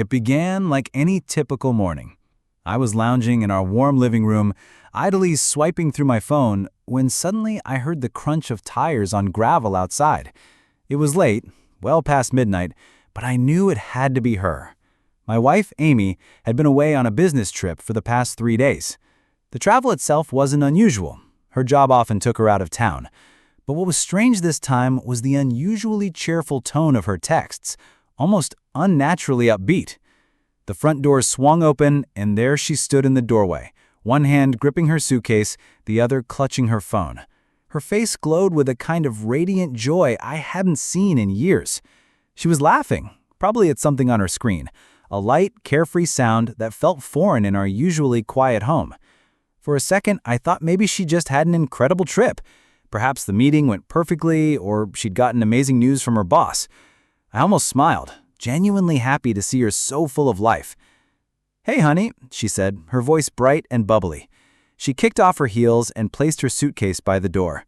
It began like any typical morning. I was lounging in our warm living room, idly swiping through my phone, when suddenly I heard the crunch of tires on gravel outside. It was late, well past midnight, but I knew it had to be her. My wife, Amy, had been away on a business trip for the past 3 days. The travel itself wasn't unusual. Her job often took her out of town. But what was strange this time was the unusually cheerful tone of her texts, almost unnaturally upbeat. The front door swung open, and there she stood in the doorway, one hand gripping her suitcase, the other clutching her phone. Her face glowed with a kind of radiant joy I hadn't seen in years. She was laughing, probably at something on her screen, a light, carefree sound that felt foreign in our usually quiet home. For a second, I thought maybe she just had an incredible trip. Perhaps the meeting went perfectly, or she'd gotten amazing news from her boss. I almost smiled, genuinely happy to see her so full of life. "Hey, honey," she said, her voice bright and bubbly. She kicked off her heels and placed her suitcase by the door.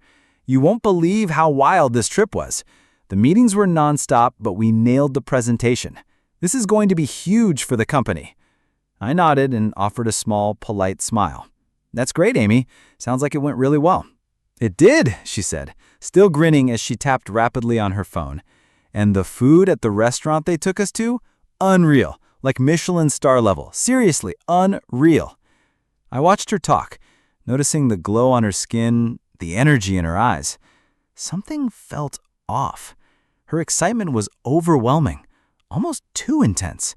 "You won't believe how wild this trip was. The meetings were nonstop, but we nailed the presentation. This is going to be huge for the company." I nodded and offered a small, polite smile. "That's great, Amy. Sounds like it went really well." "It did," she said, still grinning as she tapped rapidly on her phone. "And the food at the restaurant they took us to? Unreal. Like Michelin star level. Seriously, unreal." I watched her talk, noticing the glow on her skin, the energy in her eyes. Something felt off. Her excitement was overwhelming, almost too intense.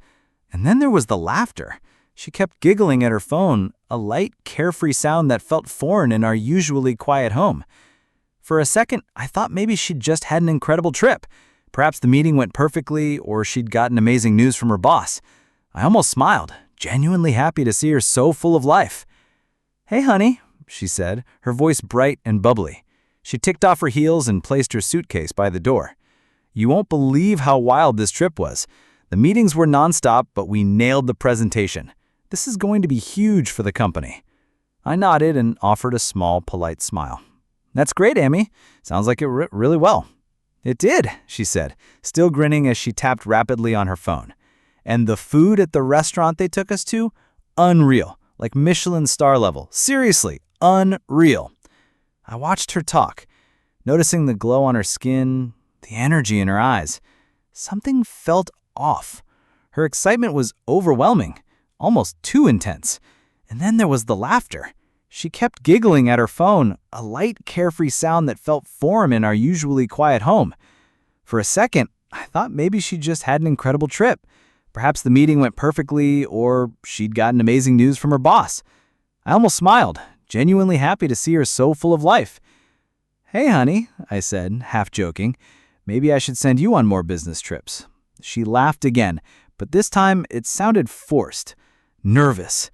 And then there was the laughter. She kept giggling at her phone, a light, carefree sound that felt foreign in our usually quiet home. For a second, I thought maybe she'd just had an incredible trip. Perhaps the meeting went perfectly, or she'd gotten amazing news from her boss. I almost smiled, genuinely happy to see her so full of life. "Hey, honey," she said, her voice bright and bubbly. She ticked off her heels and placed her suitcase by the door. "You won't believe how wild this trip was. The meetings were nonstop, but we nailed the presentation. This is going to be huge for the company." I nodded and offered a small, polite smile. "That's great, Amy. Sounds like it went really well." "It did," she said, still grinning as she tapped rapidly on her phone. "And the food at the restaurant they took us to? Unreal. Like Michelin star level. Seriously, unreal." I watched her talk, noticing the glow on her skin, the energy in her eyes. Something felt off. Her excitement was overwhelming, almost too intense. And then there was the laughter. She kept giggling at her phone, a light, carefree sound that felt foreign in our usually quiet home. For a second, I thought maybe she just had an incredible trip. Perhaps the meeting went perfectly, or she'd gotten amazing news from her boss. I almost smiled, genuinely happy to see her so full of life. "Hey, honey," I said, half joking. "Maybe I should send you on more business trips." She laughed again, but this time it sounded forced, nervous.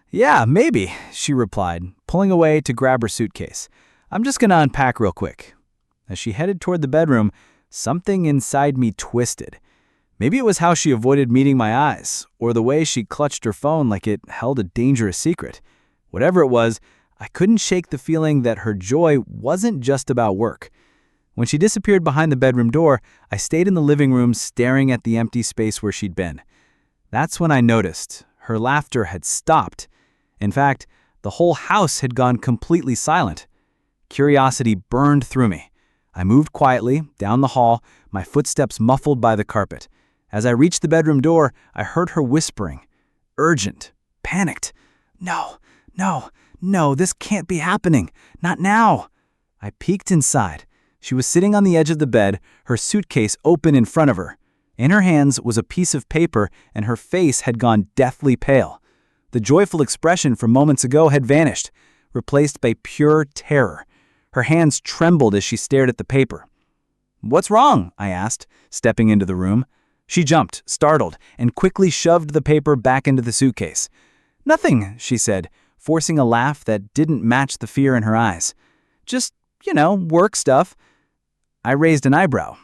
"Yeah, maybe," she replied, pulling away to grab her suitcase. "I'm just going to unpack real quick." As she headed toward the bedroom, something inside me twisted. Maybe it was how she avoided meeting my eyes, or the way she clutched her phone like it held a dangerous secret. Whatever it was, I couldn't shake the feeling that her joy wasn't just about work. When she disappeared behind the bedroom door, I stayed in the living room staring at the empty space where she'd been. That's when I noticed her laughter had stopped. In fact, the whole house had gone completely silent. Curiosity burned through me. I moved quietly down the hall, my footsteps muffled by the carpet. As I reached the bedroom door, I heard her whispering, urgent, panicked. "No, no, no, this can't be happening. Not now." I peeked inside. She was sitting on the edge of the bed, her suitcase open in front of her. In her hands was a piece of paper, and her face had gone deathly pale. The joyful expression from moments ago had vanished, replaced by pure terror. Her hands trembled as she stared at the paper. "What's wrong?" I asked, stepping into the room. She jumped, startled, and quickly shoved the paper back into the suitcase. "Nothing," she said, forcing a laugh that didn't match the fear in her eyes. "Just, work stuff." I raised an eyebrow.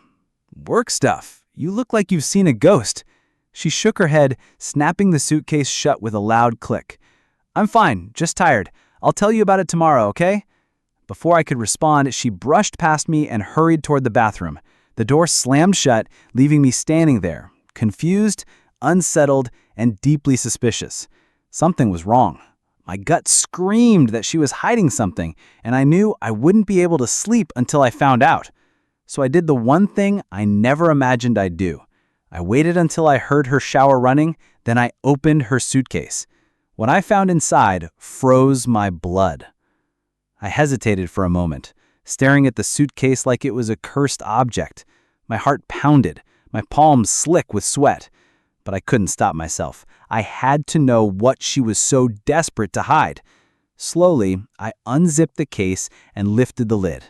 "Work stuff? You look like you've seen a ghost." She shook her head, snapping the suitcase shut with a loud click. "I'm fine, just tired. I'll tell you about it tomorrow, okay?" Before I could respond, she brushed past me and hurried toward the bathroom. The door slammed shut, leaving me standing there, confused, unsettled, and deeply suspicious. Something was wrong. My gut screamed that she was hiding something, and I knew I wouldn't be able to sleep until I found out. So I did the one thing I never imagined I'd do. I waited until I heard her shower running, then I opened her suitcase. What I found inside froze my blood. I hesitated for a moment, staring at the suitcase like it was a cursed object. My heart pounded, my palms slick with sweat. But I couldn't stop myself. I had to know what she was so desperate to hide. Slowly, I unzipped the case and lifted the lid.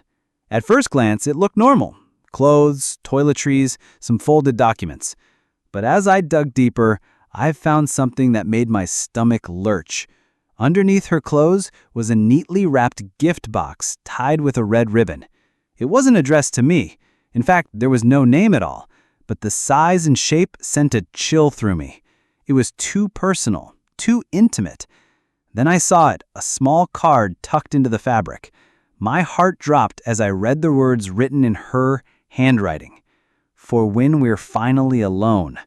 At first glance, it looked normal. Clothes, toiletries, some folded documents. But as I dug deeper, I found something that made my stomach lurch. Underneath her clothes was a neatly wrapped gift box tied with a red ribbon. It wasn't addressed to me. In fact, there was no name at all. But the size and shape sent a chill through me. It was too personal, too intimate. Then I saw it, a small card tucked into the fabric. My heart dropped as I read the words written in her handwriting. For when we're finally alone.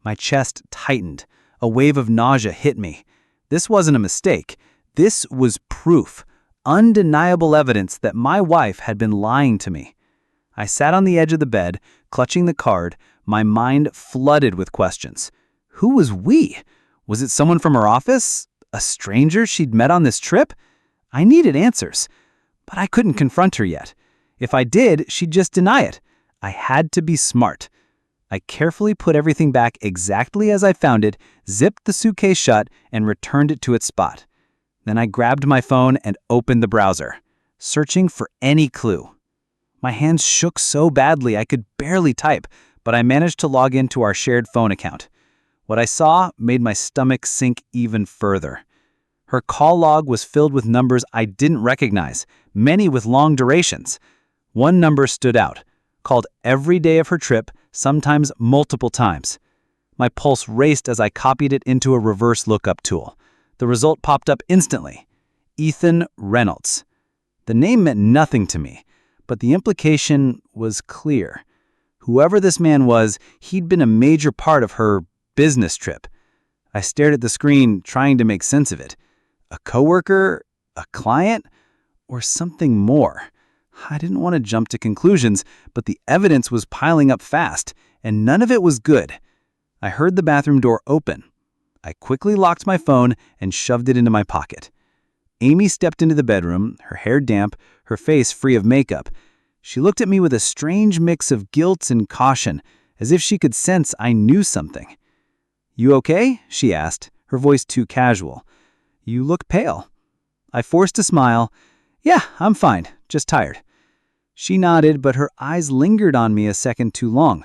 My chest tightened. A wave of nausea hit me. This wasn't a mistake. This was proof, undeniable evidence that my wife had been lying to me. I sat on the edge of the bed, clutching the card, my mind flooded with questions. Who was we? Was it someone from her office? A stranger she'd met on this trip? I needed answers, but I couldn't confront her yet. If I did, she'd just deny it. I had to be smart. I carefully put everything back exactly as I found it, zipped the suitcase shut, and returned it to its spot. Then I grabbed my phone and opened the browser, searching for any clue. My hands shook so badly I could barely type, but I managed to log into our shared phone account. What I saw made my stomach sink even further. Her call log was filled with numbers I didn't recognize, many with long durations. One number stood out, called every day of her trip, sometimes multiple times. My pulse raced as I copied it into a reverse lookup tool. The result popped up instantly. Ethan Reynolds. The name meant nothing to me, but the implication was clear. Whoever this man was, he'd been a major part of her business trip. I stared at the screen, trying to make sense of it. A coworker? A client? Or something more? I didn't want to jump to conclusions, but the evidence was piling up fast, and none of it was good. I heard the bathroom door open. I quickly locked my phone and shoved it into my pocket. Amy stepped into the bedroom, her hair damp, her face free of makeup. She looked at me with a strange mix of guilt and caution, as if she could sense I knew something. "You okay?" she asked, her voice too casual. "You look pale." I forced a smile. "Yeah, I'm fine, just tired." She nodded, but her eyes lingered on me a second too long.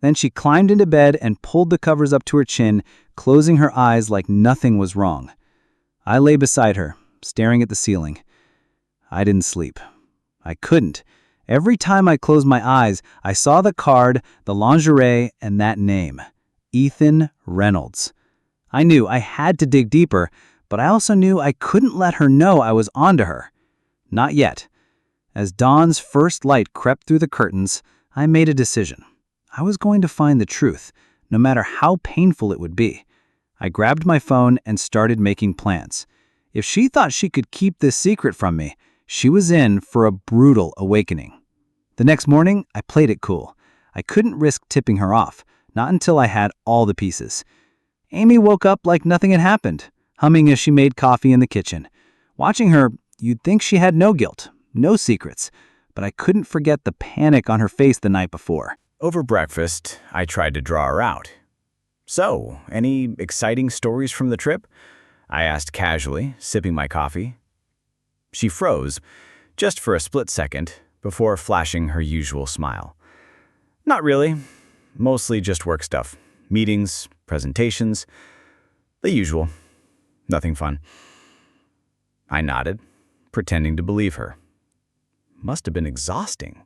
Then she climbed into bed and pulled the covers up to her chin, closing her eyes like nothing was wrong. I lay beside her, staring at the ceiling. I didn't sleep. I couldn't. Every time I closed my eyes, I saw the card, the lingerie, and that name. Ethan Reynolds. I knew I had to dig deeper, but I also knew I couldn't let her know I was onto her. Not yet. As dawn's first light crept through the curtains, I made a decision. I was going to find the truth, no matter how painful it would be. I grabbed my phone and started making plans. If she thought she could keep this secret from me, she was in for a brutal awakening. The next morning, I played it cool. I couldn't risk tipping her off, not until I had all the pieces. Amy woke up like nothing had happened, humming as she made coffee in the kitchen. Watching her, you'd think she had no guilt, no secrets, but I couldn't forget the panic on her face the night before. Over breakfast, I tried to draw her out. "So, any exciting stories from the trip?" I asked casually, sipping my coffee. She froze, just for a split second, before flashing her usual smile. "Not really. Mostly just work stuff. Meetings, presentations, the usual. Nothing fun." I nodded, pretending to believe her. Must have been exhausting.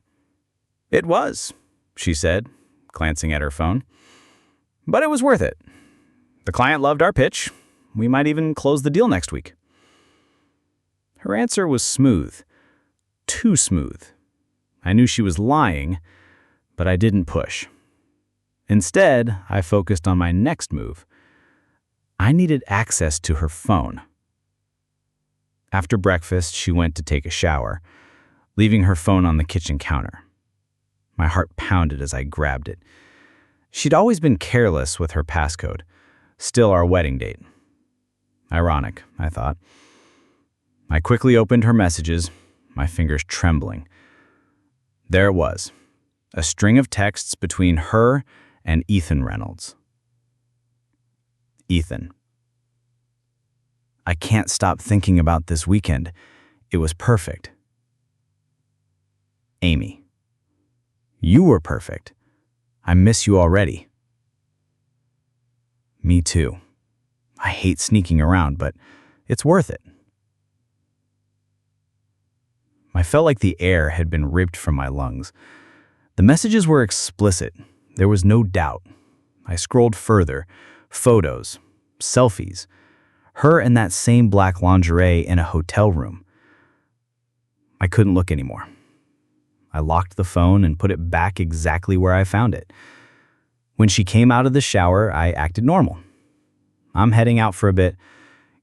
"It was," she said, glancing at her phone. "But it was worth it. The client loved our pitch. We might even close the deal next week." Her answer was smooth. Too smooth. I knew she was lying, but I didn't push. Instead, I focused on my next move. I needed access to her phone. After breakfast, she went to take a shower, leaving her phone on the kitchen counter. My heart pounded as I grabbed it. She'd always been careless with her passcode. Still our wedding date. Ironic, I thought. I quickly opened her messages, my fingers trembling. There it was, a string of texts between her and Ethan Reynolds. Ethan. I can't stop thinking about this weekend. It was perfect. Amy. You were perfect. I miss you already. Me too. I hate sneaking around, but it's worth it. I felt like the air had been ripped from my lungs. The messages were explicit. There was no doubt. I scrolled further. Photos. Selfies. Her in that same black lingerie in a hotel room. I couldn't look anymore. I locked the phone and put it back exactly where I found it. When she came out of the shower, I acted normal. I'm heading out for a bit,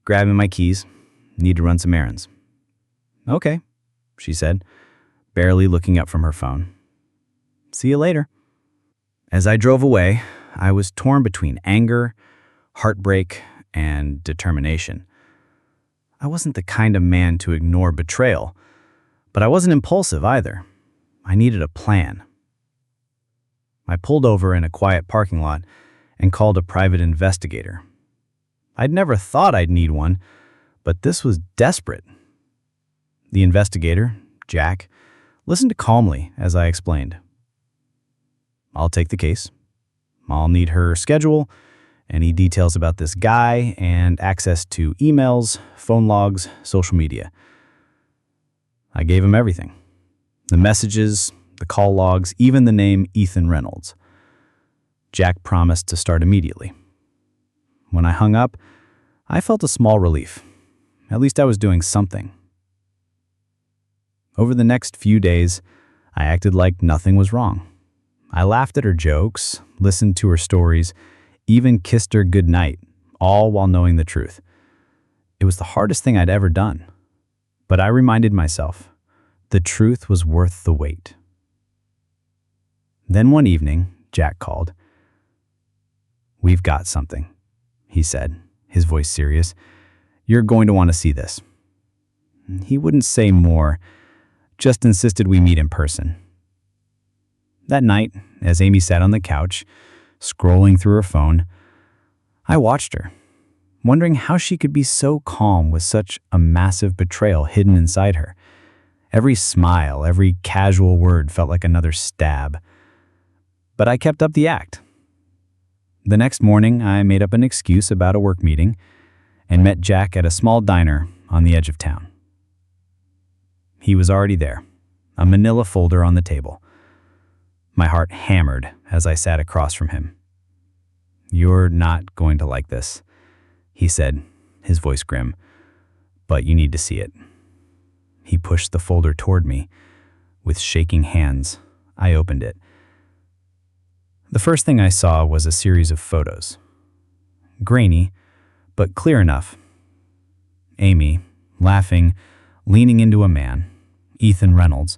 grabbing my keys. Need to run some errands. Okay, she said, barely looking up from her phone. See you later. As I drove away, I was torn between anger, heartbreak, and determination. I wasn't the kind of man to ignore betrayal, but I wasn't impulsive either. I needed a plan. I pulled over in a quiet parking lot and called a private investigator. I'd never thought I'd need one, but this was desperate. The investigator, Jack, listened calmly as I explained. I'll take the case. I'll need her schedule, any details about this guy, and access to emails, phone logs, social media. I gave him everything. The messages, the call logs, even the name Ethan Reynolds. Jack promised to start immediately. When I hung up, I felt a small relief. At least I was doing something. Over the next few days, I acted like nothing was wrong. I laughed at her jokes, listened to her stories, even kissed her goodnight, all while knowing the truth. It was the hardest thing I'd ever done. But I reminded myself, the truth was worth the wait. Then one evening, Jack called. We've got something, he said, his voice serious. You're going to want to see this. He wouldn't say more, just insisted we meet in person. That night, as Amy sat on the couch, scrolling through her phone, I watched her, wondering how she could be so calm with such a massive betrayal hidden inside her. Every smile, every casual word felt like another stab. But I kept up the act. The next morning, I made up an excuse about a work meeting and met Jack at a small diner on the edge of town. He was already there, a manila folder on the table. My heart hammered as I sat across from him. You're not going to like this, he said, his voice grim, but you need to see it. He pushed the folder toward me. With shaking hands, I opened it. The first thing I saw was a series of photos. Grainy, but clear enough. Amy, laughing, leaning into a man, Ethan Reynolds.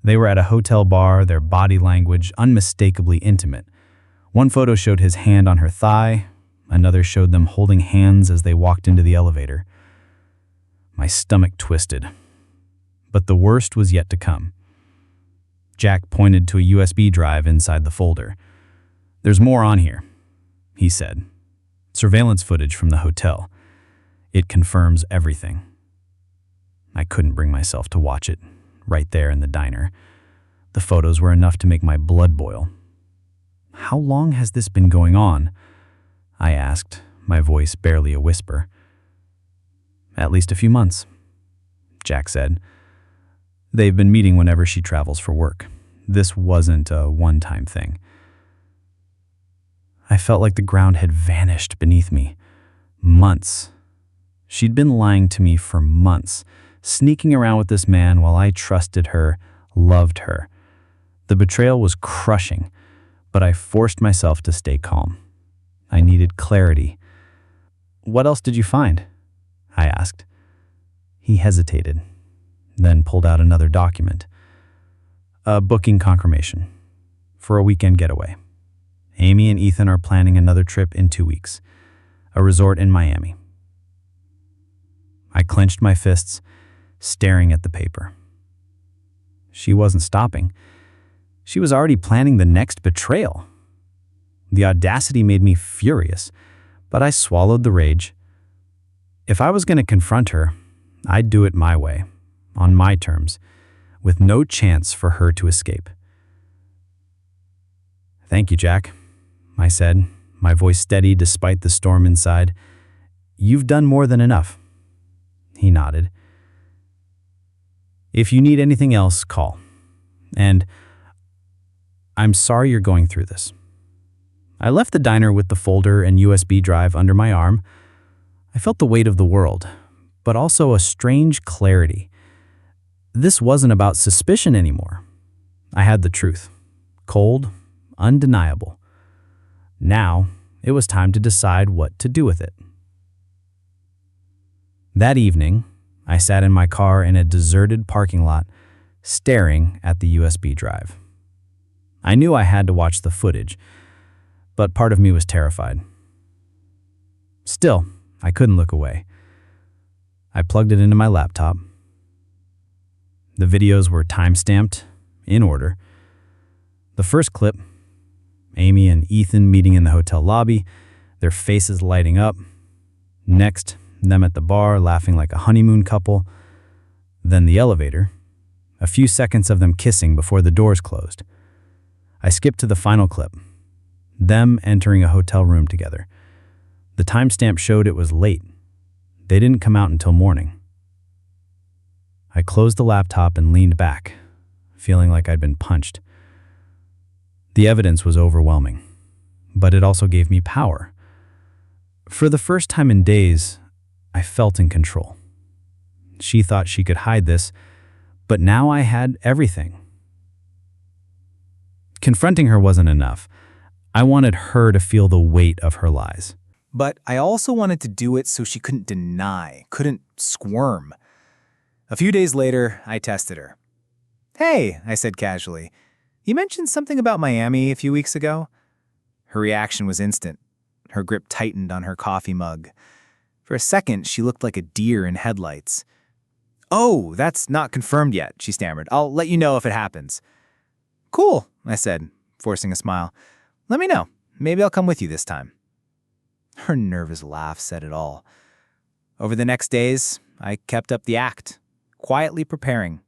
They were at a hotel bar, their body language unmistakably intimate. One photo showed his hand on her thigh, another showed them holding hands as they walked into the elevator. My stomach twisted. But the worst was yet to come. Jack pointed to a USB drive inside the folder. There's more on here, he said. Surveillance footage from the hotel. It confirms everything. I couldn't bring myself to watch it, right there in the diner. The photos were enough to make my blood boil. How long has this been going on? I asked, my voice barely a whisper. At least a few months, Jack said. They've been meeting whenever she travels for work. This wasn't a one-time thing. I felt like the ground had vanished beneath me. Months. She'd been lying to me for months, sneaking around with this man while I trusted her, loved her. The betrayal was crushing, but I forced myself to stay calm. I needed clarity. "What else did you find?" I asked. He hesitated, then pulled out another document. "A booking confirmation for a weekend getaway. Amy and Ethan are planning another trip in 2 weeks. A resort in Miami." I clenched my fists, staring at the paper. She wasn't stopping. She was already planning the next betrayal. The audacity made me furious, but I swallowed the rage. If I was going to confront her, I'd do it my way, on my terms, with no chance for her to escape. "Thank you, Jack," I said, my voice steady despite the storm inside. "You've done more than enough." He nodded. "If you need anything else, call. And I'm sorry you're going through this." I left the diner with the folder and USB drive under my arm. I felt the weight of the world, but also a strange clarity. This wasn't about suspicion anymore. I had the truth. Cold, undeniable. Now, it was time to decide what to do with it. That evening, I sat in my car in a deserted parking lot, staring at the USB drive. I knew I had to watch the footage, but part of me was terrified. Still, I couldn't look away. I plugged it into my laptop. The videos were time-stamped, in order. The first clip, Amy and Ethan meeting in the hotel lobby, their faces lighting up. Next, them at the bar laughing like a honeymoon couple. Then the elevator, a few seconds of them kissing before the doors closed. I skipped to the final clip, them entering a hotel room together. The timestamp showed it was late. They didn't come out until morning. I closed the laptop and leaned back, feeling like I'd been punched. The evidence was overwhelming, but it also gave me power. For the first time in days, I felt in control. She thought she could hide this, but now I had everything. Confronting her wasn't enough. I wanted her to feel the weight of her lies. But I also wanted to do it so she couldn't deny, couldn't squirm. A few days later, I tested her. "Hey," I said casually, "you mentioned something about Miami a few weeks ago?" Her reaction was instant. Her grip tightened on her coffee mug. For a second, she looked like a deer in headlights. "Oh, that's not confirmed yet," she stammered. "I'll let you know if it happens." "Cool," I said, forcing a smile. "Let me know. Maybe I'll come with you this time." Her nervous laugh said it all. Over the next days, I kept up the act, quietly preparing.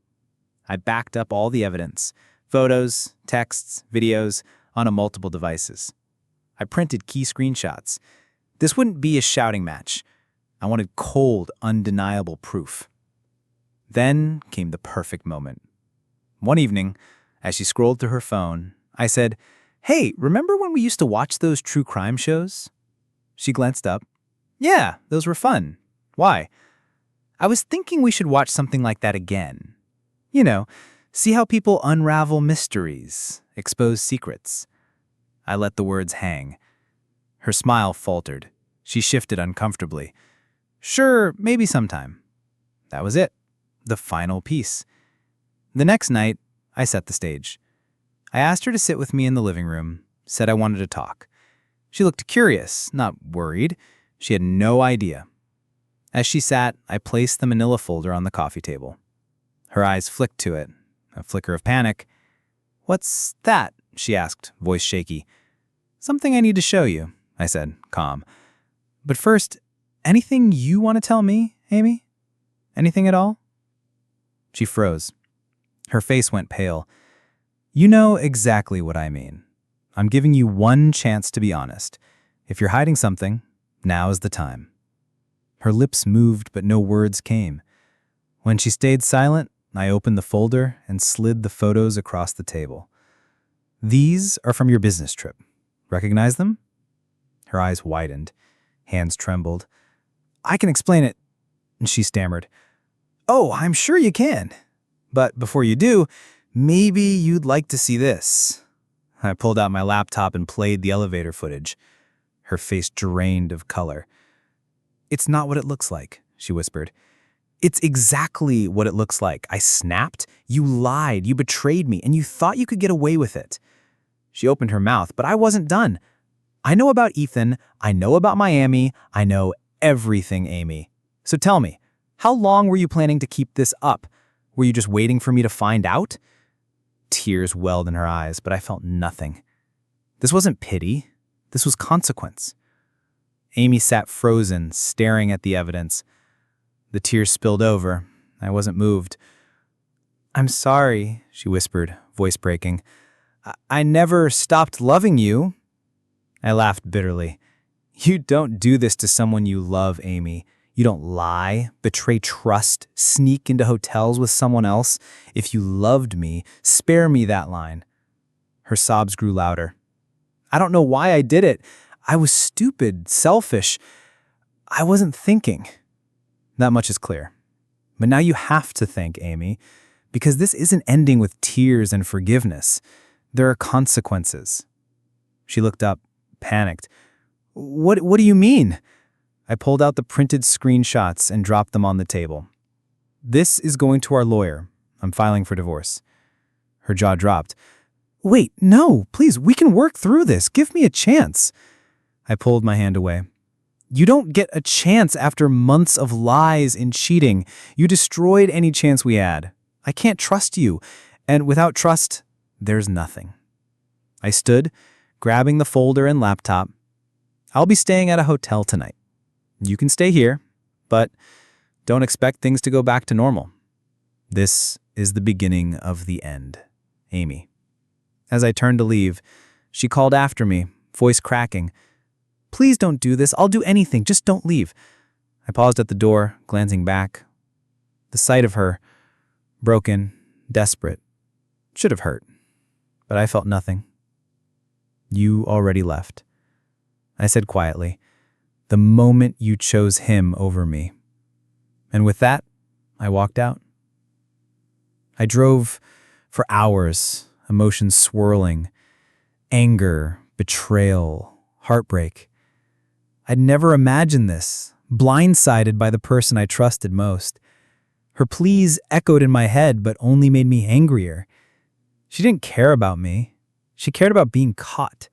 I backed up all the evidence, photos, texts, videos, onto multiple devices. I printed key screenshots. This wouldn't be a shouting match. I wanted cold, undeniable proof. Then came the perfect moment. One evening, as she scrolled through her phone, I said, "Hey, remember when we used to watch those true crime shows?" She glanced up. "Yeah, those were fun. Why?" "I was thinking we should watch something like that again. You know, see how people unravel mysteries, expose secrets." I let the words hang. Her smile faltered. She shifted uncomfortably. "Sure, maybe sometime." That was it. The final piece. The next night, I set the stage. I asked her to sit with me in the living room, said I wanted to talk. She looked curious, not worried. She had no idea. As she sat, I placed the manila folder on the coffee table. Her eyes flicked to it, a flicker of panic. "What's that?" she asked, voice shaky. "Something I need to show you," I said, calm. "But first, anything you want to tell me, Amy? Anything at all?" She froze. Her face went pale. "You know exactly what I mean. I'm giving you one chance to be honest. If you're hiding something, now is the time." Her lips moved, but no words came. When she stayed silent, I opened the folder and slid the photos across the table. "These are from your business trip. Recognize them?" Her eyes widened. Hands trembled. "I can explain it," she stammered. "Oh, I'm sure you can. But before you do, maybe you'd like to see this." I pulled out my laptop and played the elevator footage. Her face drained of color. "It's not what it looks like," she whispered. "It's exactly what it looks like. I snapped. You lied. You betrayed me, and you thought you could get away with it." She opened her mouth, but I wasn't done. "I know about Ethan. I know about Miami. I know everything, Amy. So tell me, how long were you planning to keep this up? Were you just waiting for me to find out?" Tears welled in her eyes, but I felt nothing. This wasn't pity. This was consequence. Amy sat frozen, staring at the evidence. The tears spilled over. I wasn't moved. "I'm sorry," she whispered, voice breaking. I never stopped loving you." I laughed bitterly. "You don't do this to someone you love, Amy. You don't lie, betray trust, sneak into hotels with someone else. If you loved me, spare me that line." Her sobs grew louder. "I don't know why I did it. I was stupid, selfish. I wasn't thinking." That much is clear. But now you have to think, Amy, because this isn't ending with tears and forgiveness. There are consequences. She looked up, panicked. What do you mean?" I pulled out the printed screenshots and dropped them on the table. "This is going to our lawyer. I'm filing for divorce." Her jaw dropped. "Wait, no, please, we can work through this. Give me a chance." I pulled my hand away. "You don't get a chance after months of lies and cheating. You destroyed any chance we had. I can't trust you. And without trust, there's nothing." I stood, grabbing the folder and laptop. "I'll be staying at a hotel tonight. You can stay here, but don't expect things to go back to normal. This is the beginning of the end, Amy." As I turned to leave, she called after me, voice cracking. "Please don't do this. I'll do anything. Just don't leave." I paused at the door, glancing back. The sight of her, broken, desperate, should have hurt, but I felt nothing. "You already left," I said quietly, "the moment you chose him over me." And with that, I walked out. I drove for hours, emotions swirling, anger, betrayal, heartbreak. I'd never imagined this, blindsided by the person I trusted most. Her pleas echoed in my head, but only made me angrier. She didn't care about me. She cared about being caught.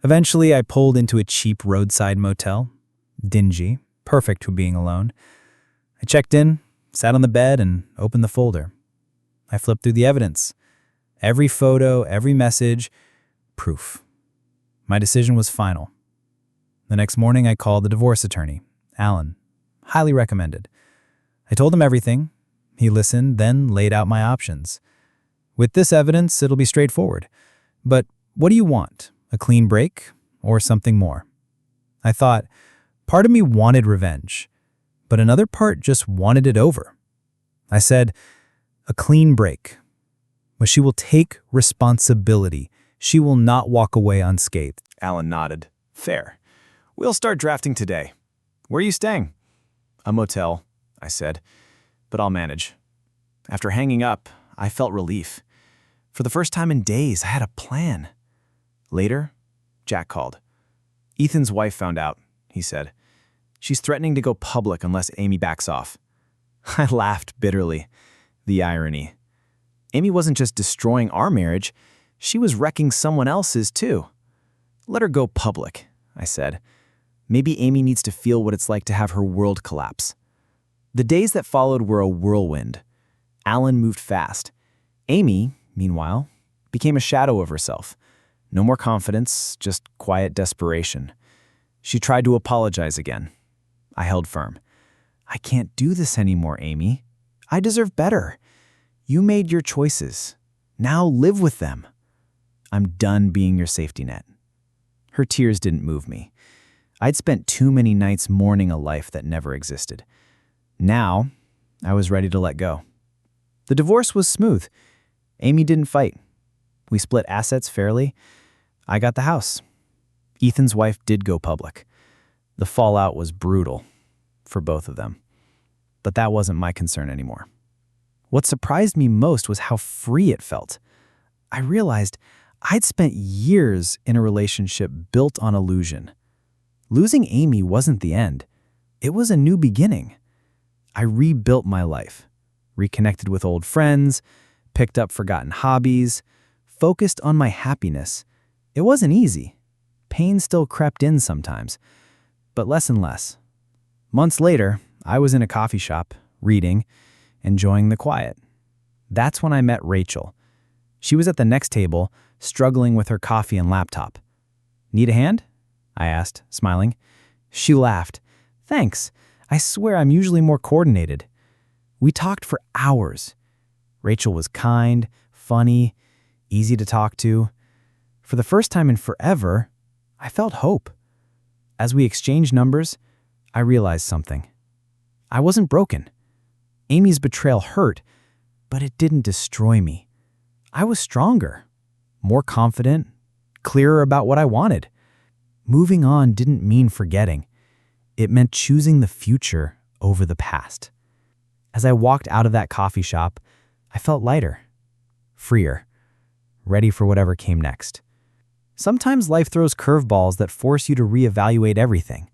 Eventually, I pulled into a cheap roadside motel, dingy, perfect for being alone. I checked in, sat on the bed, and opened the folder. I flipped through the evidence. Every photo, every message, proof. My decision was final. The next morning, I called the divorce attorney, Alan. Highly recommended. I told him everything. He listened, then laid out my options. "With this evidence, it'll be straightforward. But what do you want? A clean break or something more?" I thought, part of me wanted revenge, but another part just wanted it over. I said, "A clean break. But she will take responsibility. She will not walk away unscathed." Alan nodded. "Fair. We'll start drafting today. Where are you staying?" "A motel," I said, "but I'll manage." After hanging up, I felt relief. For the first time in days, I had a plan. Later, Jack called. "Ethan's wife found out," he said. "She's threatening to go public unless Amy backs off." I laughed bitterly. The irony. Amy wasn't just destroying our marriage, she was wrecking someone else's too. "Let her go public," I said. "Maybe Amy needs to feel what it's like to have her world collapse." The days that followed were a whirlwind. Alan moved fast. Amy, meanwhile, became a shadow of herself. No more confidence, just quiet desperation. She tried to apologize again. I held firm. "I can't do this anymore, Amy. I deserve better. You made your choices. Now live with them. I'm done being your safety net." Her tears didn't move me. I'd spent too many nights mourning a life that never existed. Now, I was ready to let go. The divorce was smooth. Amy didn't fight. We split assets fairly. I got the house. Ethan's wife did go public. The fallout was brutal for both of them. But that wasn't my concern anymore. What surprised me most was how free it felt. I realized I'd spent years in a relationship built on illusion. Losing Amy wasn't the end. It was a new beginning. I rebuilt my life, reconnected with old friends, picked up forgotten hobbies, focused on my happiness. It wasn't easy. Pain still crept in sometimes, but less and less. Months later, I was in a coffee shop, reading, enjoying the quiet. That's when I met Rachel. She was at the next table, struggling with her coffee and laptop. "Need a hand?" I asked, smiling. She laughed. "Thanks. I swear I'm usually more coordinated." We talked for hours. Rachel was kind, funny, easy to talk to. For the first time in forever, I felt hope. As we exchanged numbers, I realized something. I wasn't broken. Amy's betrayal hurt, but it didn't destroy me. I was stronger, more confident, clearer about what I wanted. Moving on didn't mean forgetting. It meant choosing the future over the past. As I walked out of that coffee shop, I felt lighter, freer, ready for whatever came next. Sometimes life throws curveballs that force you to reevaluate everything.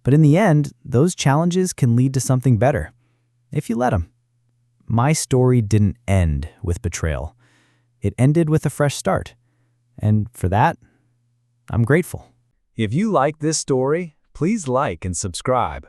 But in the end, those challenges can lead to something better, if you let them. My story didn't end with betrayal. It ended with a fresh start. And for that, I'm grateful. If you like this story, please like and subscribe.